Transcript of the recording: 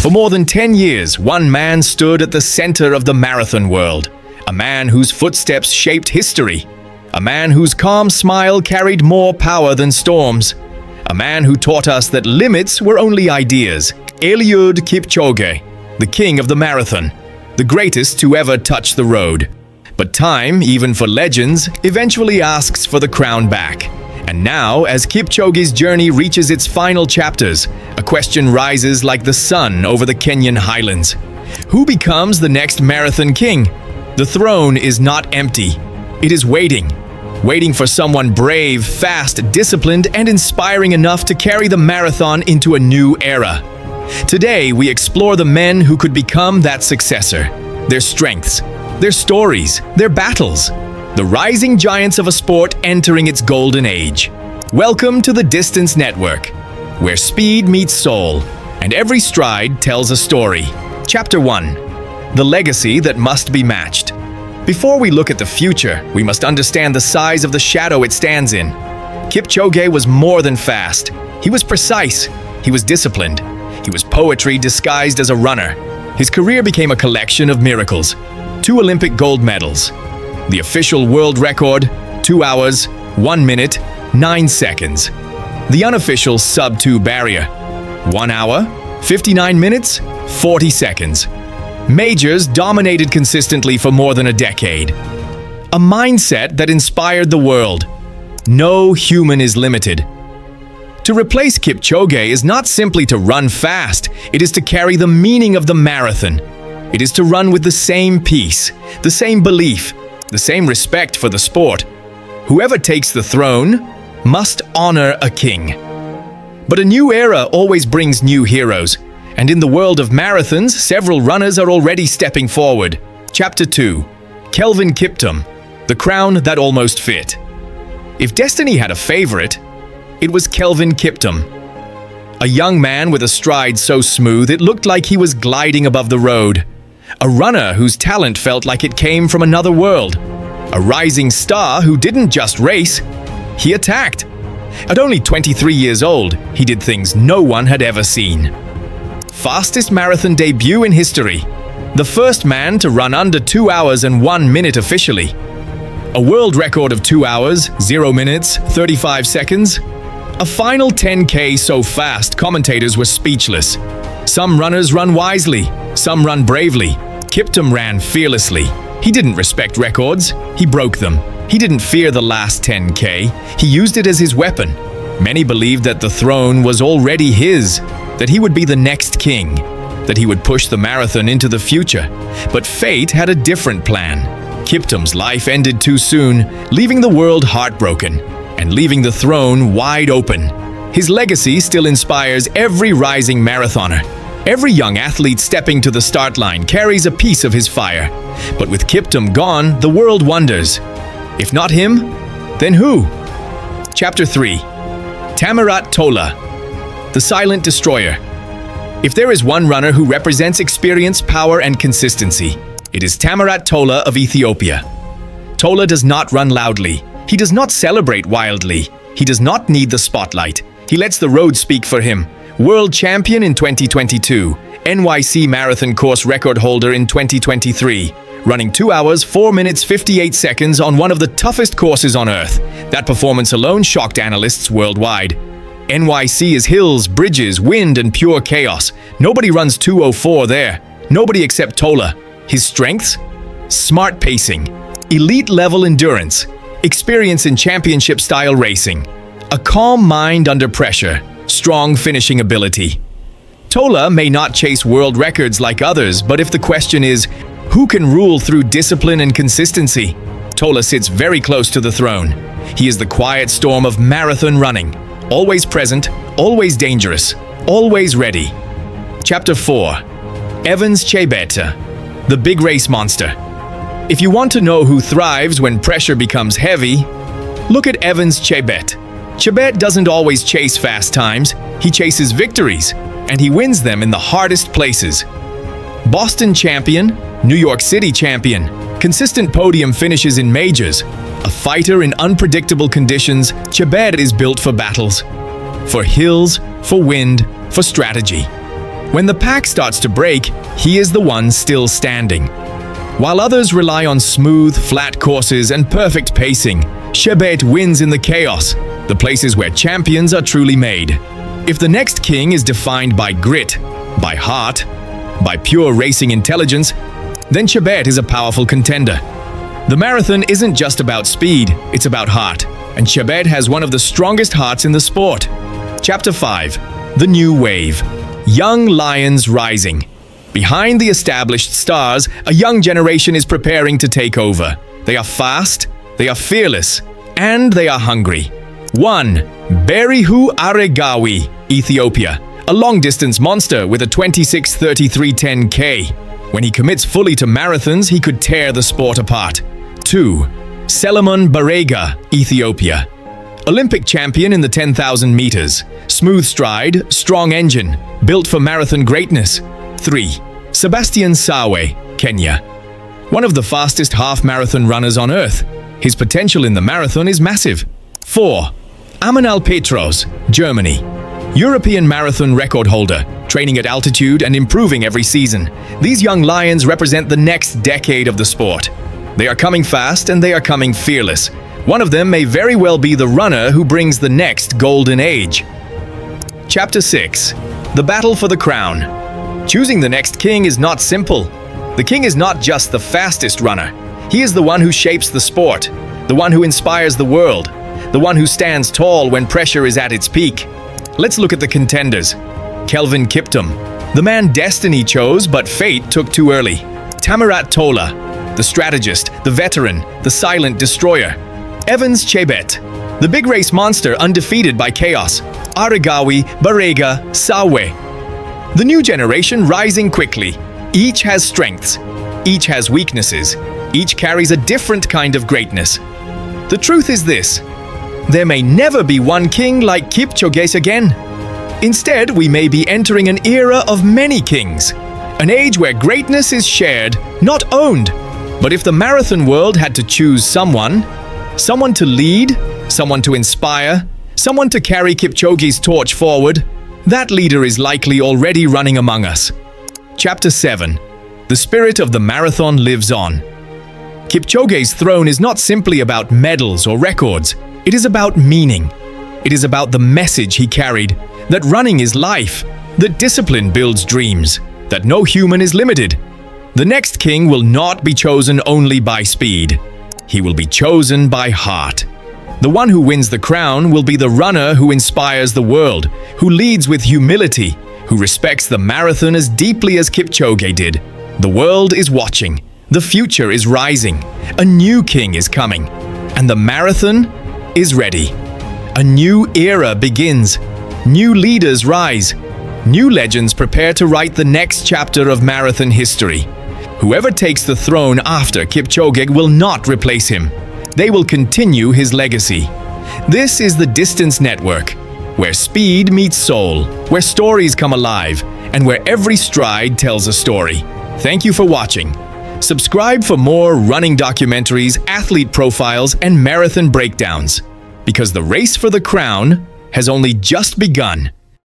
For more than 10 years, one man stood at the center of the marathon world. A man whose footsteps shaped history. A man whose calm smile carried more power than storms. A man who taught us that limits were only ideas. Eliud Kipchoge, the king of the marathon, the greatest to ever touch the road. But time, even for legends, eventually asks for the crown back. And now, as Kipchoge's journey reaches its final chapters, a question rises like the sun over the Kenyan highlands. Who becomes the next marathon king? The throne is not empty. It is waiting for someone brave, fast, disciplined, and inspiring enough to carry the marathon into a new era. Today, we explore the men who could become that successor, their strengths, their stories, their battles, the rising giants of a sport entering its golden age. Welcome to the Distance Network, where speed meets soul, and every stride tells a story. Chapter 1. The legacy that must be matched. Before we look at the future, we must understand the size of the shadow it stands in. Kipchoge was more than fast. He was precise. He was disciplined. He was poetry disguised as a runner. His career became a collection of miracles. 2 Olympic gold medals. The official world record, 2 hours, 1 minute, 9 seconds. The unofficial sub-2 barrier, 1 hour, 59 minutes, 40 seconds. Majors dominated consistently for more than a decade. A mindset that inspired the world. No human is limited. To replace Kipchoge is not simply to run fast, it is to carry the meaning of the marathon. It is to run with the same peace, the same belief, the same respect for the sport. Whoever takes the throne must honor a king. But a new era always brings new heroes, and in the world of marathons, several runners are already stepping forward. Chapter 2. Kelvin Kiptum, the crown that almost fit. If destiny had a favorite, it was Kelvin Kiptum. A young man with a stride so smooth it looked like he was gliding above the road. A runner whose talent felt like it came from another world. A rising star who didn't just race, he attacked. At only 23 years old, he did things no one had ever seen. Fastest marathon debut in history. The first man to run under 2 hours and 1 minute officially. A world record of 2 hours, 0 minutes, 35 seconds. A final 10K so fast commentators were speechless. Some runners run wisely, some run bravely. Kiptum ran fearlessly. He didn't respect records, he broke them. He didn't fear the last 10K, he used it as his weapon. Many believed that the throne was already his, that he would be the next king, that he would push the marathon into the future. But fate had a different plan. Kiptum's life ended too soon, leaving the world heartbroken, and leaving the throne wide open. His legacy still inspires every rising marathoner. Every young athlete stepping to the start line carries a piece of his fire. But with Kiptum gone, the world wonders. If not him, then who? Chapter 3. Tamirat Tola, the silent destroyer. If there is one runner who represents experience, power, and consistency, it is Tamirat Tola of Ethiopia. Tola does not run loudly. He does not celebrate wildly. He does not need the spotlight. He lets the road speak for him. World champion in 2022, NYC marathon course record holder in 2023, running 2 hours, 4 minutes, 58 seconds on one of the toughest courses on earth. That performance alone shocked analysts worldwide. NYC is hills, bridges, wind, and pure chaos. Nobody runs 2:04 there. Nobody except Tola. His strengths? Smart pacing, elite-level endurance, experience in championship-style racing, a calm mind under pressure, strong finishing ability. Tola may not chase world records like others, but if the question is, who can rule through discipline and consistency? Tola sits very close to the throne. He is the quiet storm of marathon running, always present, always dangerous, always ready. Chapter 4. Evans Chebet, the big race monster. If you want to know who thrives when pressure becomes heavy, look at Evans Chebet. Chebet doesn't always chase fast times, he chases victories, and he wins them in the hardest places. Boston champion, New York City champion, consistent podium finishes in majors. A fighter in unpredictable conditions, Chebet is built for battles. For hills, for wind, for strategy. When the pack starts to break, he is the one still standing. While others rely on smooth, flat courses and perfect pacing, Chebet wins in the chaos, the places where champions are truly made. If the next king is defined by grit, by heart, by pure racing intelligence, then Chebet is a powerful contender. The marathon isn't just about speed, it's about heart, and Chebet has one of the strongest hearts in the sport. Chapter 5. The New Wave. Young lions rising. Behind the established stars, a young generation is preparing to take over. They are fast, they are fearless, and they are hungry. 1. Berihu Aregawi, Ethiopia. A long-distance monster with a 26:33 10K. When he commits fully to marathons, he could tear the sport apart. 2. Selemon Barega, Ethiopia. Olympic champion in the 10,000 meters. Smooth stride, strong engine, built for marathon greatness. 3. Sabastian Sawe, Kenya. One of the fastest half-marathon runners on Earth. His potential in the marathon is massive. 4. Amanal Petros, Germany. European marathon record holder, training at altitude and improving every season. These young lions represent the next decade of the sport. They are coming fast and they are coming fearless. One of them may very well be the runner who brings the next golden age. Chapter 6. The Battle for the Crown. Choosing the next king is not simple. The king is not just the fastest runner. He is the one who shapes the sport, the one who inspires the world, the one who stands tall when pressure is at its peak. Let's look at the contenders. Kelvin Kiptum, the man destiny chose but fate took too early. Tamirat Tola, the strategist, the veteran, the silent destroyer. Chebet, the big race monster undefeated by chaos. Aregawi, Barega, Sawe. The new generation rising quickly. Each has strengths, each has weaknesses, each carries a different kind of greatness. The truth is this: there may never be one king like Kipchoge again. Instead, we may be entering an era of many kings, an age where greatness is shared, not owned. But if the marathon world had to choose someone to lead, someone to inspire, someone to carry Kipchoge's torch forward, that leader is likely already running among us. Chapter 7. The spirit of the marathon lives on. Kipchoge's throne is not simply about medals or records. It is about meaning. It is about the message he carried, that running is life, that discipline builds dreams, that no human is limited. The next king will not be chosen only by speed. He will be chosen by heart. The one who wins the crown will be the runner who inspires the world, who leads with humility, who respects the marathon as deeply as Kipchoge did. The world is watching. The future is rising. A new king is coming. And the marathon is ready. A new era begins. New leaders rise. New legends prepare to write the next chapter of marathon history. Whoever takes the throne after Kipchoge will not replace him. They will continue his legacy. This is the Distance Network, where speed meets soul, where stories come alive, and where every stride tells a story. Thank you for watching. Subscribe for more running documentaries, athlete profiles, and marathon breakdowns, because the race for the crown has only just begun.